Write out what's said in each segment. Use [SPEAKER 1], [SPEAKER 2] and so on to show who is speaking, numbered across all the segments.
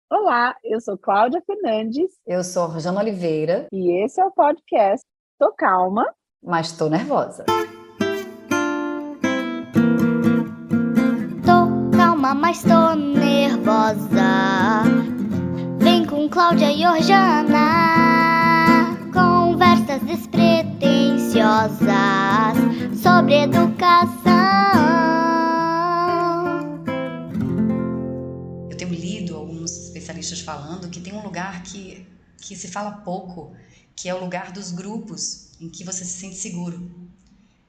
[SPEAKER 1] Olá, eu sou Cláudia Fernandes
[SPEAKER 2] Eu sou Rosana Oliveira,
[SPEAKER 1] e esse é o podcast Tô Calma.
[SPEAKER 2] mas estou nervosa.
[SPEAKER 3] Tô calma, mas tô nervosa. Vem com Cláudia e Orjana. Conversas despretensiosas sobre educação.
[SPEAKER 2] Eu tenho lido alguns especialistas falando que tem um lugar que se fala pouco, que é o lugar dos grupos, em que você se sente seguro.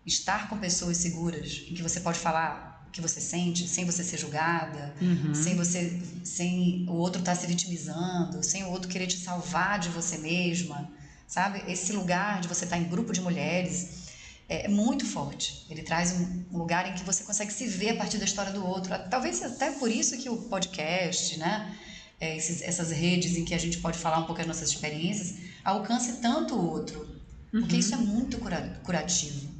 [SPEAKER 2] Estar com pessoas seguras, em que você pode falar o que você sente, sem você ser julgada, sem o outro estar se vitimizando, sem o outro querer te salvar de você mesma, sabe? Esse lugar de você estar em grupo de mulheres é muito forte. Ele traz um lugar em que você consegue se ver a partir da história do outro. Talvez até por isso que o podcast, né? Essas redes em que a gente pode falar um pouco as nossas experiências, alcance tanto o outro. Porque isso é muito curativo.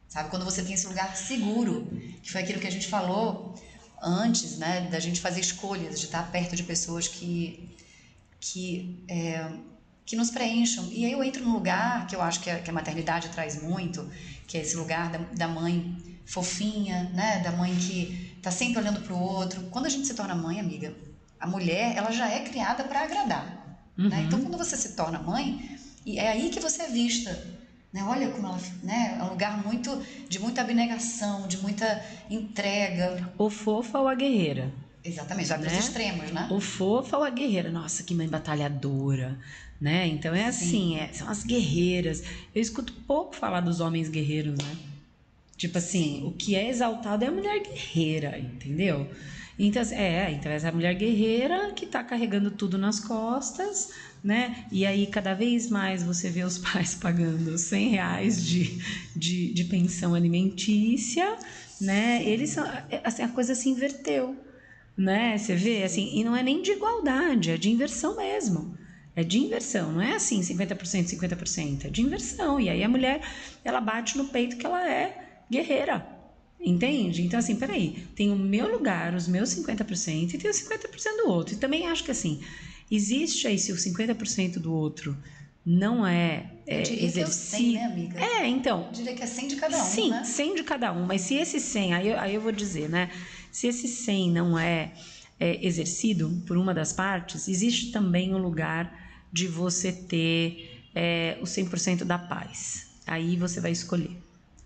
[SPEAKER 2] Sabe? Quando você tem esse lugar seguro, que foi aquilo que a gente falou antes, né? Da gente fazer escolhas, de estar perto de pessoas que nos preencham. E aí eu entro num lugar que eu acho que a maternidade traz muito, que é esse lugar da mãe fofinha, né? Da mãe que tá sempre olhando pro outro. Quando a gente se torna mãe, amiga, a mulher, ela já é criada para agradar, né? Então quando você se torna mãe, e é aí que você é vista, né? Olha como ela, né? É um lugar de muita abnegação, de muita entrega.
[SPEAKER 4] Ou fofa ou a guerreira.
[SPEAKER 2] Exatamente, já dos
[SPEAKER 4] né?
[SPEAKER 2] extremos, né?
[SPEAKER 4] Ou fofa ou a guerreira. Nossa, que mãe batalhadora, né? Então é assim, são as guerreiras. Eu escuto pouco falar dos homens guerreiros, né? Tipo assim, o que é exaltado é a mulher guerreira, entendeu? Então, então essa mulher guerreira que tá carregando tudo nas costas, né? E aí cada vez mais você vê os pais pagando R$ 100 de pensão alimentícia, né? Eles são, assim, a coisa se inverteu, né? Você vê, assim, e não é nem de igualdade, é de inversão mesmo. É de inversão, não é assim 50%, 50%, é de inversão. E aí a mulher, ela bate no peito que ela é guerreira, entende? Então assim, peraí, tem o meu lugar, os meus 50% e tem os 50% do outro. E também acho que assim, existe aí se o 50% do outro não
[SPEAKER 2] Eu diria que é o 100, né, amiga?
[SPEAKER 4] Então.
[SPEAKER 2] Eu diria que é 100 de cada um,
[SPEAKER 4] Sim,
[SPEAKER 2] né?
[SPEAKER 4] 100 de cada um. Mas se esse 100, aí eu vou dizer, né? Se esse 100 não é exercido por uma das partes, existe também um lugar de você ter o 100% da paz. Aí você vai escolher,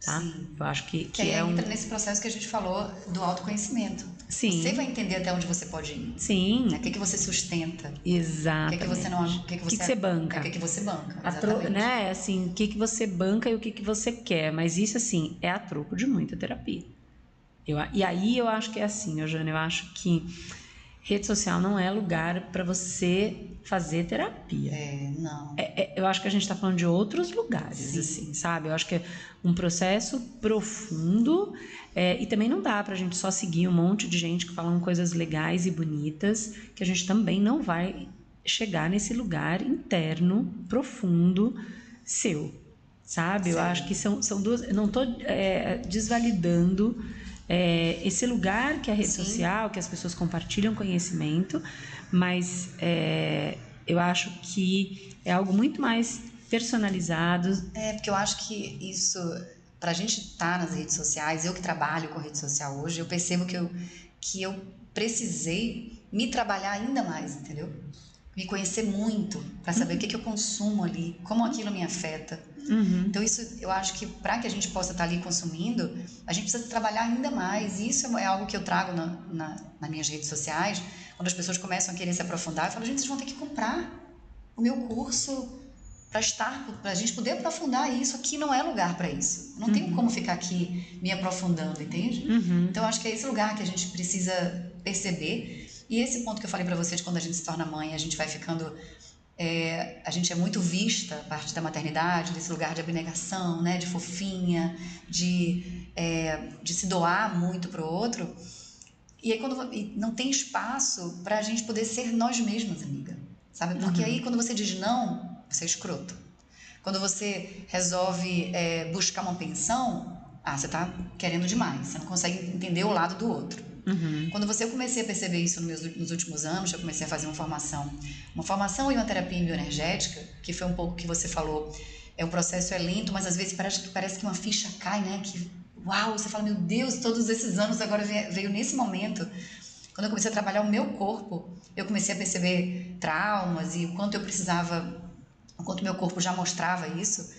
[SPEAKER 4] tá?
[SPEAKER 2] Sim.
[SPEAKER 4] Eu acho que
[SPEAKER 2] aí
[SPEAKER 4] é
[SPEAKER 2] entra nesse processo que a gente falou do autoconhecimento.
[SPEAKER 4] Sim.
[SPEAKER 2] Você vai entender até onde você pode ir.
[SPEAKER 4] Sim.
[SPEAKER 2] Né? O que você sustenta.
[SPEAKER 4] Exatamente.
[SPEAKER 2] O que você não... O que
[SPEAKER 4] você banca.
[SPEAKER 2] O que você banca, exatamente.
[SPEAKER 4] Né? Assim, o que você banca e o que você quer. Mas isso, assim, é a troco de muita terapia. E aí eu acho que é assim, Eugênia, eu acho que rede social não é lugar para você fazer terapia.
[SPEAKER 2] Não.
[SPEAKER 4] Eu acho que a gente está falando de outros lugares,
[SPEAKER 2] Sim.
[SPEAKER 4] assim, sabe? Eu acho que é um processo profundo e também não dá para a gente só seguir um monte de gente que falam coisas legais e bonitas, que a gente também não vai chegar nesse lugar interno, profundo, seu, sabe? Eu acho que são duas... Eu não estou desvalidando esse lugar que é a rede social, que as pessoas compartilham conhecimento, mas eu acho que é algo muito mais personalizado.
[SPEAKER 2] Porque eu acho que isso, pra gente estar nas redes sociais, eu que trabalho com rede social hoje, eu percebo que eu precisei me trabalhar ainda mais, entendeu? Me conhecer muito, para saber o que eu consumo ali, como aquilo me afeta. Então isso, eu acho que para que a gente possa estar ali consumindo, a gente precisa trabalhar ainda mais. E isso é algo que eu trago nas minhas redes sociais. Quando as pessoas começam a querer se aprofundar, eu falo, gente, vocês vão ter que comprar o meu curso para a gente poder aprofundar isso. Aqui não é lugar para isso. Eu não tenho como ficar aqui me aprofundando, entende? Então acho que é esse lugar que a gente precisa perceber. E esse ponto que eu falei para vocês, quando a gente se torna mãe, a gente vai ficando... a gente é muito vista a partir da maternidade, desse lugar de abnegação, né, de fofinha, de se doar muito para o outro. E aí não tem espaço para a gente poder ser nós mesmas, amiga. Sabe? Porque aí quando você diz não, você é escroto. Quando você resolve buscar uma pensão, você tá querendo demais, você não consegue entender o lado do outro. Quando eu comecei a perceber isso nos últimos anos, eu comecei a fazer uma formação e uma terapia em bioenergética, que foi um pouco o que você falou. O processo é lento, mas às vezes parece que uma ficha cai, né? Que, uau, você fala, meu Deus, todos esses anos agora veio nesse momento. Quando eu comecei a trabalhar o meu corpo, eu comecei a perceber traumas e o quanto eu precisava, o quanto meu corpo já mostrava isso.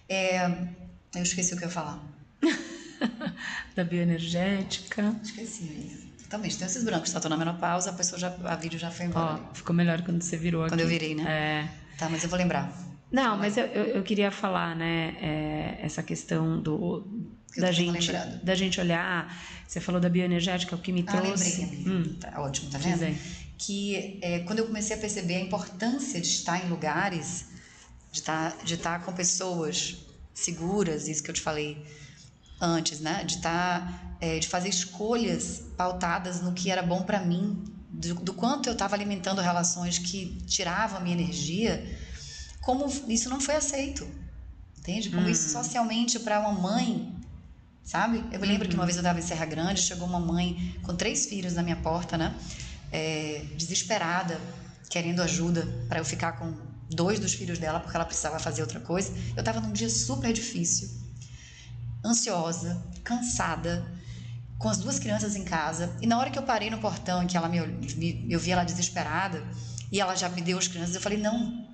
[SPEAKER 2] Eu esqueci o que eu ia falar.
[SPEAKER 4] Da bioenergética.
[SPEAKER 2] Esqueci. Totalmente. Tem esses brancos. Tô na menopausa, a vídeo já foi embora.
[SPEAKER 4] Ficou melhor quando você virou
[SPEAKER 2] quando
[SPEAKER 4] aqui.
[SPEAKER 2] Eu virei, né? Tá, mas eu vou lembrar.
[SPEAKER 4] Não, mas eu queria falar, né, essa questão da gente olhar. Você falou da bioenergética, o que me trouxe.
[SPEAKER 2] Lembrei. Tá ótimo, tá vendo? Que quando eu comecei a perceber a importância de estar em lugares, de estar com pessoas seguras, isso que eu te falei antes, né? De fazer escolhas pautadas no que era bom para mim, do quanto eu estava alimentando relações que tiravam a minha energia. Como isso não foi aceito, entende? Como isso socialmente para uma mãe, sabe? Eu me lembro que uma vez eu estava em Serra Grande, chegou uma mãe com 3 filhos na minha porta, né? Desesperada, querendo ajuda para eu ficar com 2 dos filhos dela, porque ela precisava fazer outra coisa. Eu estava num dia super difícil, ansiosa, cansada, com as 2 crianças em casa, e na hora que eu parei no portão, que eu vi ela desesperada, e ela já me deu as crianças, eu falei, não,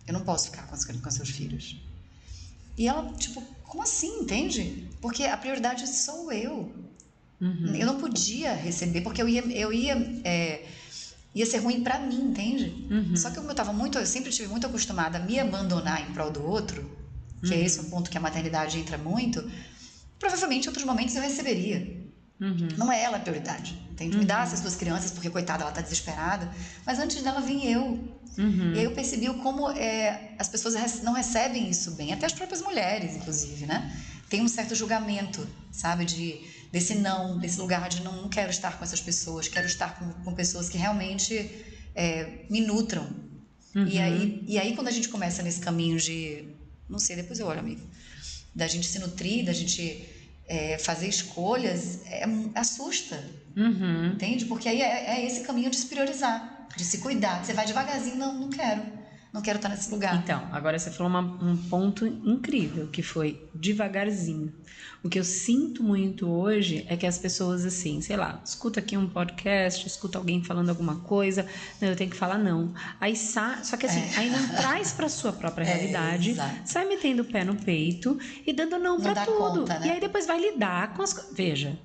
[SPEAKER 2] eu não posso ficar com seus filhos. E ela, tipo, como assim, entende? Porque a prioridade sou eu. Eu não podia receber, porque ia ser ruim pra mim, entende? Só que como eu sempre estive muito acostumada a me abandonar em prol do outro, que é esse o ponto que a maternidade entra muito, provavelmente em outros momentos eu receberia. Não é ela a prioridade, entende? Me dá essas 2 crianças, porque coitada, ela tá desesperada, mas antes dela vim eu. E aí eu percebi como as pessoas não recebem isso bem, até as próprias mulheres, inclusive, né? Tem um certo julgamento, sabe, desse lugar de não quero estar com essas pessoas, quero estar com pessoas que realmente me nutram. E aí quando a gente começa nesse caminho de, não sei, depois eu olho, amigo, da gente se nutrir, da gente fazer escolhas, assusta, entende? Porque aí é esse caminho de se priorizar, de se cuidar. Você vai devagarzinho, não quero estar nesse lugar.
[SPEAKER 4] Então, agora você falou um ponto incrível, que foi devagarzinho. O que eu sinto muito hoje é que as pessoas, assim, sei lá, escuta aqui um podcast, escuta alguém falando alguma coisa, eu tenho que falar não. Aí só que assim, aí não traz pra sua própria realidade, sai metendo o pé no peito e dando não pra tudo. Conta, né? E aí depois vai lidar com as coisas. Veja,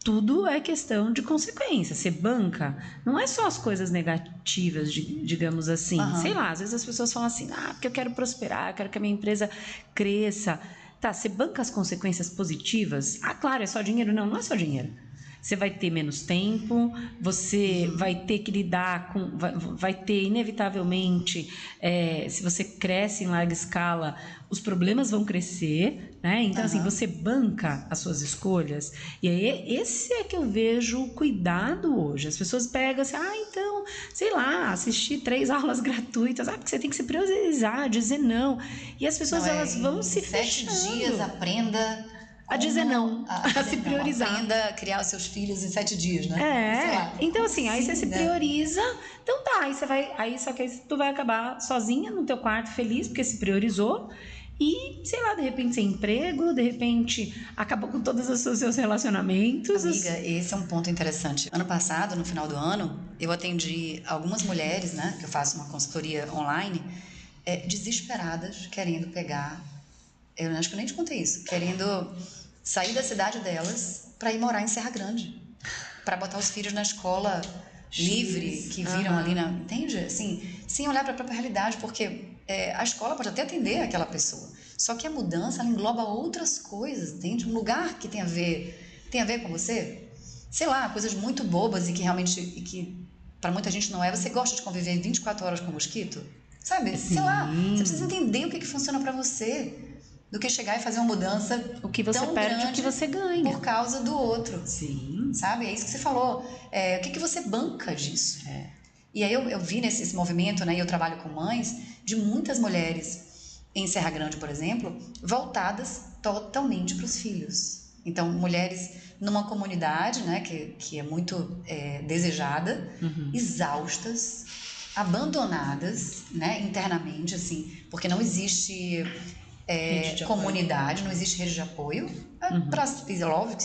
[SPEAKER 4] tudo é questão de consequência. Você banca, não é só as coisas negativas, digamos assim. Sei lá, às vezes as pessoas falam assim, porque eu quero prosperar, eu quero que a minha empresa cresça. Tá, você banca as consequências positivas? Claro, é só dinheiro? Não é só dinheiro. Você vai ter menos tempo, você vai ter que lidar com... Vai ter, inevitavelmente, se você cresce em larga escala, os problemas vão crescer, né? Então, assim, você banca as suas escolhas. E aí, esse é que eu vejo o cuidado hoje. As pessoas pegam assim, então, sei lá, assistir 3 aulas gratuitas, porque você tem que se priorizar, dizer não. E as pessoas, elas vão se fechando.
[SPEAKER 2] 7 dias, aprenda...
[SPEAKER 4] A dizer não, a se priorizar.
[SPEAKER 2] Aprenda a criar os seus filhos em 7 dias, né?
[SPEAKER 4] Então assim, aí você se prioriza, então tá, só que aí tu vai acabar sozinha no teu quarto feliz, porque se priorizou, e sei lá, de repente sem emprego, de repente acabou com todos os seus relacionamentos.
[SPEAKER 2] Amiga, esse é um ponto interessante. Ano passado, no final do ano, eu atendi algumas mulheres, né, que eu faço uma consultoria online, desesperadas, querendo pegar, eu acho que eu nem te contei isso, querendo sair da cidade delas para ir morar em Serra Grande, para botar os filhos na escola livre, que viram ali entende? Assim, sem olhar para a própria realidade, porque a escola pode até atender aquela pessoa, só que a mudança, ela engloba outras coisas, entende? Um lugar que tem a ver com você, sei lá, coisas muito bobas e que realmente, para muita gente não é. Você gosta de conviver 24 horas com mosquito? Sabe?
[SPEAKER 4] Sim.
[SPEAKER 2] Sei lá, você precisa entender o que funciona para você, do que chegar e fazer uma mudança
[SPEAKER 4] o que você perde, o que você ganha
[SPEAKER 2] por causa do outro.
[SPEAKER 4] Sim.
[SPEAKER 2] Sabe? É isso que você falou. O que você banca disso? E aí eu vi nesse movimento, né? E eu trabalho com mães de muitas mulheres em Serra Grande, por exemplo, voltadas totalmente para os filhos. Então, mulheres numa comunidade, né, que é muito desejada, exaustas, abandonadas, né, internamente, assim, porque não existe comunidade, não existe rede de apoio.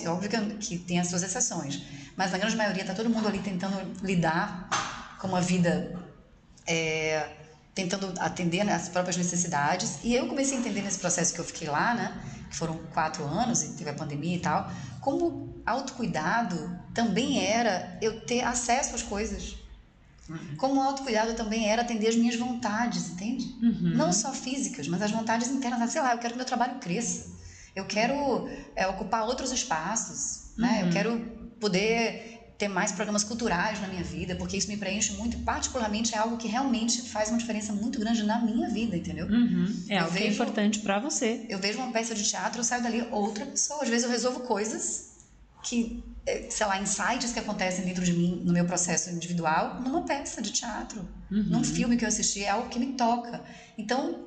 [SPEAKER 2] Óbvio que tem as suas exceções, mas na grande maioria está todo mundo ali tentando lidar com uma vida, tentando atender, né, as próprias necessidades. E eu comecei a entender nesse processo que eu fiquei lá, né, que foram 4 anos e teve a pandemia e tal, como autocuidado também era eu ter acesso às coisas. Como autocuidado também era atender as minhas vontades, entende? Não só físicas, mas as vontades internas. Sei lá, eu quero que meu trabalho cresça. Eu quero ocupar outros espaços, né? Eu quero poder ter mais programas culturais na minha vida, porque isso me preenche muito. Particularmente é algo que realmente faz uma diferença muito grande na minha vida, entendeu?
[SPEAKER 4] É algo que é importante pra você.
[SPEAKER 2] Eu vejo uma peça de teatro, eu saio dali outra pessoa. Às vezes eu resolvo coisas que, sei lá, insights que acontecem dentro de mim, no meu processo individual, numa peça de teatro, num filme que eu assisti, é algo que me toca. Então,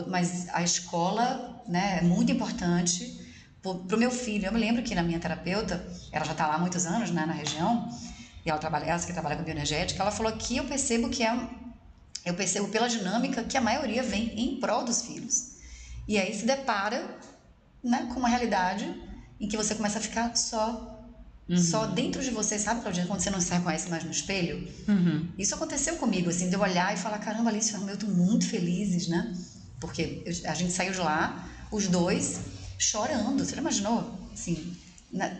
[SPEAKER 2] mas a escola, né, é muito importante pro meu filho. Eu me lembro que na minha terapeuta, ela já está lá há muitos anos, né, na região, e ela que trabalha com bioenergética, ela falou que eu percebo pela dinâmica que a maioria vem em prol dos filhos. E aí se depara, né, com uma realidade em que você começa a ficar só dentro de você, sabe, Claudinha, quando você não se reconhece mais no espelho? Isso aconteceu comigo, assim, de eu olhar e falar, caramba, Alice e Romeu estão muito felizes, né? Porque a gente saiu de lá, os dois, chorando. Você já imaginou? Assim,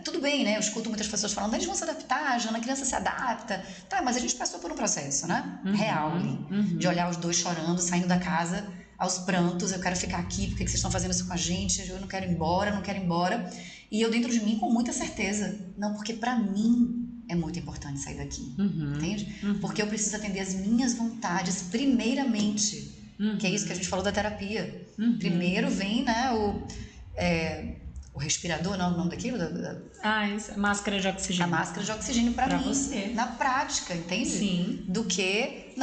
[SPEAKER 2] tudo bem, né? Eu escuto muitas pessoas falando, eles vão se adaptar, Jana, a criança se adapta. Tá, mas a gente passou por um processo, né? Real ali. De olhar os dois chorando, saindo da casa aos prantos, eu quero ficar aqui, por que vocês estão fazendo isso com a gente? Eu não quero ir embora. E eu dentro de mim com muita certeza, não, porque pra mim é muito importante sair daqui, entende? Porque eu preciso atender as minhas vontades primeiramente, que é isso que a gente falou da terapia. Primeiro vem, né, o respirador, não é o nome daquilo?
[SPEAKER 4] Isso, máscara de oxigênio.
[SPEAKER 2] A máscara de oxigênio pra mim,
[SPEAKER 4] você.
[SPEAKER 2] na prática, entende?
[SPEAKER 4] Sim.
[SPEAKER 2] Do que,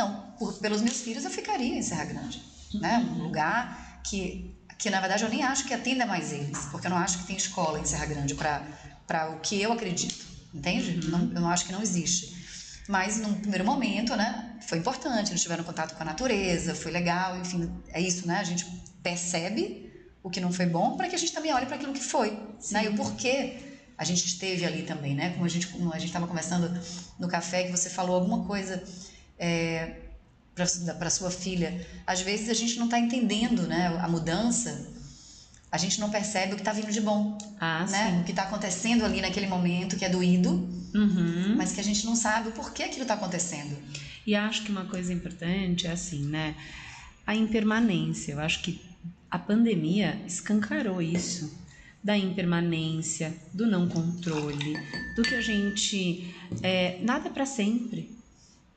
[SPEAKER 2] pelos meus filhos eu ficaria em Serra Grande, né? Um lugar que na verdade eu nem acho que atenda mais eles, porque eu não acho que tem escola em Serra Grande para o que eu acredito, entende? Eu não acho que não existe. Mas num primeiro momento, né, foi importante, eles tiveram contato com a natureza, foi legal, enfim, é isso, né? A gente percebe o que não foi bom para que a gente também olhe para aquilo que foi, né? E o porquê a gente esteve ali também, né? Como a gente estava conversando no café, que você falou alguma coisa para sua filha, às vezes a gente não está entendendo, né, a mudança, a gente não percebe o que está vindo de bom, né? O que está acontecendo ali naquele momento que é doído, mas que a gente não sabe o porquê aquilo está acontecendo.
[SPEAKER 4] E acho que uma coisa importante é assim, né, a impermanência. Eu acho que a pandemia escancarou isso, da impermanência, do não controle, do que a gente nada é para sempre.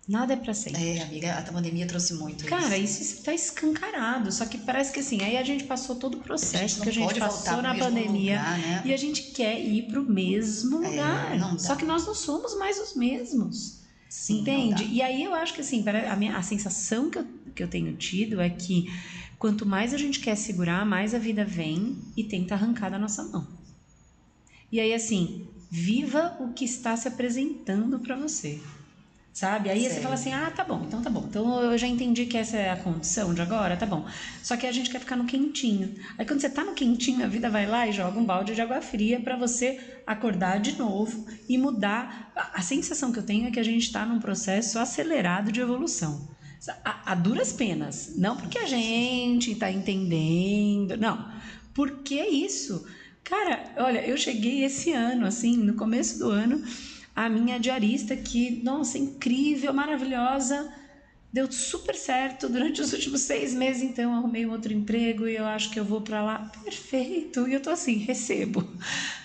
[SPEAKER 4] Nada é pra sempre.
[SPEAKER 2] Amiga, a pandemia trouxe muito
[SPEAKER 4] Cara, isso tá escancarado. Só que parece que assim, aí a gente passou todo o processo que a gente passou na pandemia,
[SPEAKER 2] lugar, né?
[SPEAKER 4] E a gente quer ir pro mesmo lugar. Só que nós não somos mais os mesmos. Sim, entende? E aí eu acho que assim, a sensação que eu tenho tido é que quanto mais a gente quer segurar, mais a vida vem e tenta arrancar da nossa mão. E aí assim, viva o que está se apresentando pra você. Sabe? Aí você fala assim, tá bom, então eu já entendi que essa é a condição de agora, tá bom. Só que a gente quer ficar no quentinho. Aí quando você tá no quentinho, a vida vai lá e joga um balde de água fria pra você acordar de novo e mudar. A sensação que eu tenho é que a gente tá num processo acelerado de evolução. A duras penas. Não porque a gente tá entendendo, não. Porque é isso. Cara, olha, eu cheguei esse ano, assim, no começo do ano, a minha diarista, que, nossa, incrível, maravilhosa, deu super certo durante os últimos 6 meses, então eu arrumei um outro emprego e eu acho que eu vou pra lá, perfeito, e eu tô assim, recebo,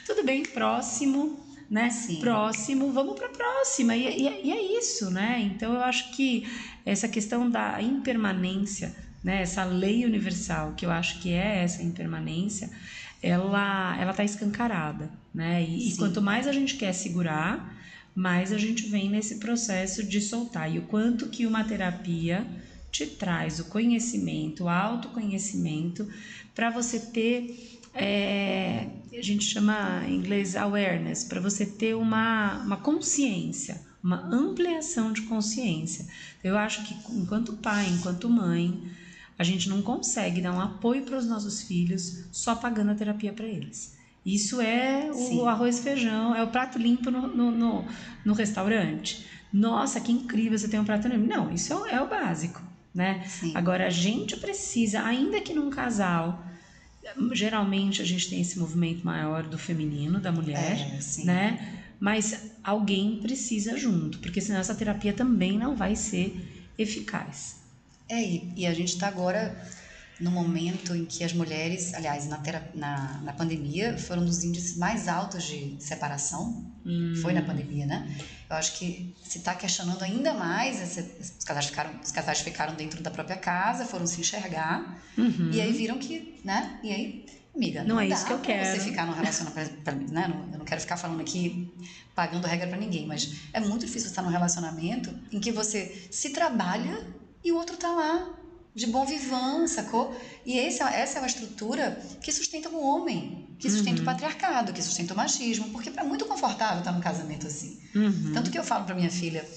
[SPEAKER 4] tudo bem, próximo, né, próximo, vamos pra próxima, e é isso, né, então eu acho que essa questão da impermanência, né, essa lei universal, que eu acho que é essa impermanência, ela tá escancarada, né, e quanto mais a gente quer segurar, mais a gente vem nesse processo de soltar. E o quanto que uma terapia te traz o conhecimento, o autoconhecimento, para você ter a gente chama em inglês awareness, para você ter uma consciência, uma ampliação de consciência. Eu acho que enquanto pai, enquanto mãe, a gente não consegue dar um apoio para os nossos filhos só pagando a terapia para eles. Isso é o arroz e feijão, é o prato limpo no restaurante. Nossa, que incrível, você tem um prato limpo. Não, isso é o básico, né?
[SPEAKER 2] Sim.
[SPEAKER 4] Agora, a gente precisa, ainda que num casal, geralmente a gente tem esse movimento maior do feminino, da mulher, né? Mas alguém precisa junto, porque senão essa terapia também não vai ser eficaz.
[SPEAKER 2] E a gente está agora no momento em que as mulheres, aliás, na pandemia, foram dos índices mais altos de separação. Foi na pandemia, né? Eu acho que se está questionando ainda mais, os casais ficaram dentro da própria casa, foram se enxergar, e aí viram que, né? E aí, amiga,
[SPEAKER 4] não é isso que eu quero.
[SPEAKER 2] Você ficar num relacionamento, né? Eu não quero ficar falando aqui, pagando regra para ninguém, mas é muito difícil estar num relacionamento em que você se trabalha e o outro tá lá, de bom vivão, sacou? E essa é uma estrutura que sustenta o homem, que sustenta o patriarcado, que sustenta o machismo, porque é muito confortável estar num casamento assim. Tanto que eu falo pra minha filha,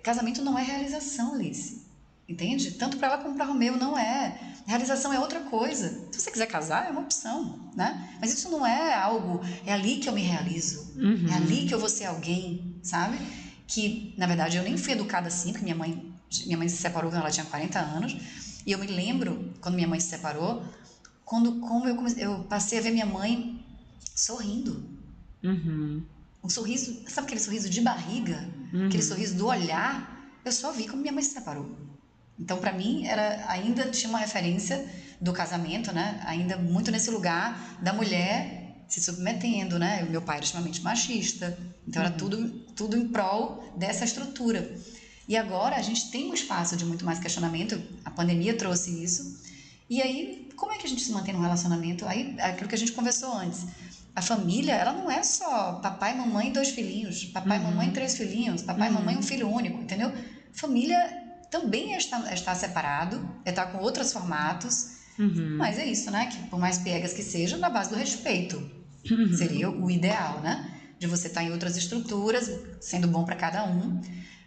[SPEAKER 2] casamento não é realização, Alice, entende? Tanto pra ela como pra Romeu, não é. Realização é outra coisa. Se você quiser casar, é uma opção, né? Mas isso não é algo, é ali que eu me realizo, é ali que eu vou ser alguém, sabe? Que, na verdade, eu nem fui educada assim, porque minha mãe se separou quando ela tinha 40 anos, e eu me lembro, quando minha mãe se separou, como eu passei a ver minha mãe sorrindo. Um sorriso, sabe aquele sorriso de barriga? Aquele sorriso do olhar, eu só vi como minha mãe se separou. Então, para mim, ainda tinha uma referência do casamento, né? Ainda muito nesse lugar da mulher se submetendo, né? O meu pai era extremamente machista, então era tudo em prol dessa estrutura. E agora a gente tem um espaço de muito mais questionamento, a pandemia trouxe isso, e aí como é que a gente se mantém num relacionamento? Aí, aquilo que a gente conversou antes, a família, ela não é só papai, mamãe e 2 filhinhos, papai, mamãe e 3 filhinhos, papai, mamãe e um filho único, entendeu? Família também é estar separado, é estar com outros formatos, mas é isso, né? Que por mais piegas que sejam, na base do respeito, seria o ideal, né? De você estar em outras estruturas, sendo bom para cada um,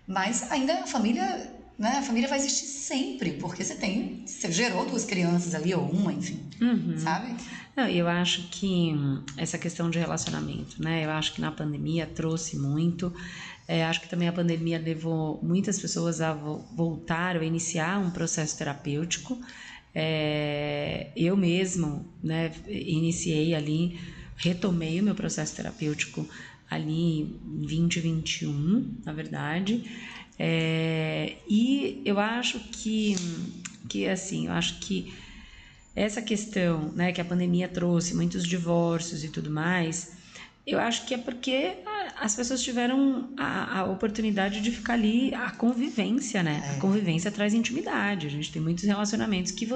[SPEAKER 2] mas ainda a família, né? A família vai existir sempre, porque você gerou 2 crianças ali, ou uma, enfim, sabe?
[SPEAKER 4] Não, eu acho que essa questão de relacionamento, né? Eu acho que na pandemia trouxe muito. Acho que também a pandemia levou muitas pessoas a voltar ou iniciar um processo terapêutico. Eu mesmo, né, iniciei ali, retomei o meu processo terapêutico ali em 2021, na verdade, e eu acho que assim, eu acho que essa questão, né, que a pandemia trouxe, muitos divórcios e tudo mais, eu acho que é porque as pessoas tiveram a oportunidade de ficar ali, a convivência, né? A convivência traz intimidade. A gente tem muitos relacionamentos que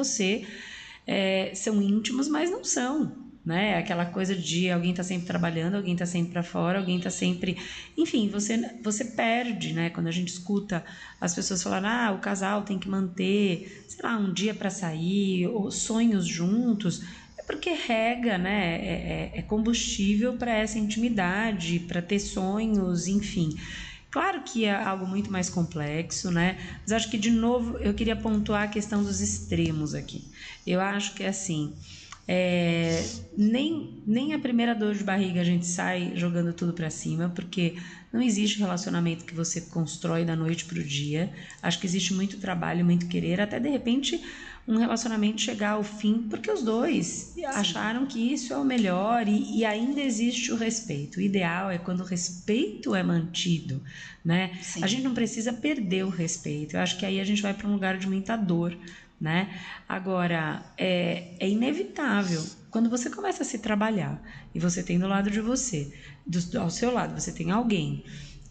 [SPEAKER 4] são íntimos, mas não são, né? Aquela coisa de alguém tá sempre trabalhando, alguém tá sempre para fora, alguém tá sempre... Enfim, você perde, né? Quando a gente escuta as pessoas falarem, o casal tem que manter, sei lá, um dia para sair, ou sonhos juntos... Porque rega, né? É combustível para essa intimidade, para ter sonhos, enfim. Claro que é algo muito mais complexo, né? Mas acho que, de novo, eu queria pontuar a questão dos extremos aqui. Eu acho que, assim, nem a primeira dor de barriga a gente sai jogando tudo para cima, porque não existe relacionamento que você constrói da noite para o dia. Acho que existe muito trabalho, muito querer, até, de repente... um relacionamento chegar ao fim, porque os dois acharam que isso é o melhor e ainda existe o respeito. O ideal é quando o respeito é mantido, né? A gente não precisa perder o respeito. Eu acho que aí a gente vai para um lugar de muita dor, né? Agora, é inevitável. Quando você começa a se trabalhar e você tem do lado de você, ao seu lado, você tem alguém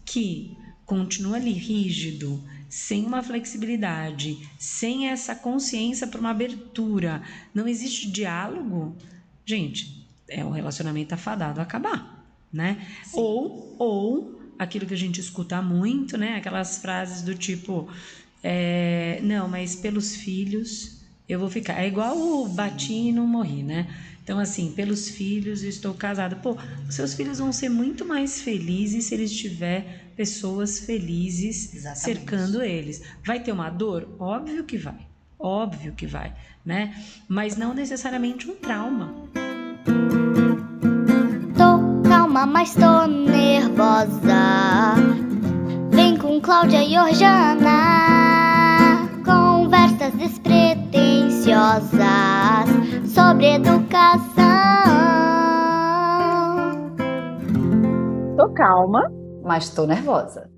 [SPEAKER 4] que continua ali rígido, sem uma flexibilidade, sem essa consciência para uma abertura, não existe diálogo, gente, um relacionamento afadado a acabar, né? Ou aquilo que a gente escuta muito, né? Aquelas frases do tipo, não, mas pelos filhos eu vou ficar. É igual o bati e não morri, né? Então, Então, assim, pelos filhos, eu estou casada. Pô, seus filhos vão ser muito mais felizes se eles tiverem pessoas felizes
[SPEAKER 2] Exatamente.
[SPEAKER 4] cercando eles. Vai ter uma dor? Óbvio que vai, né? Mas não necessariamente um trauma.
[SPEAKER 3] Tô calma, mas tô nervosa. Vem com Cláudia e Orjana. Conversas despretensiosas sobre educação.
[SPEAKER 1] Tô calma.
[SPEAKER 5] Mas tô nervosa.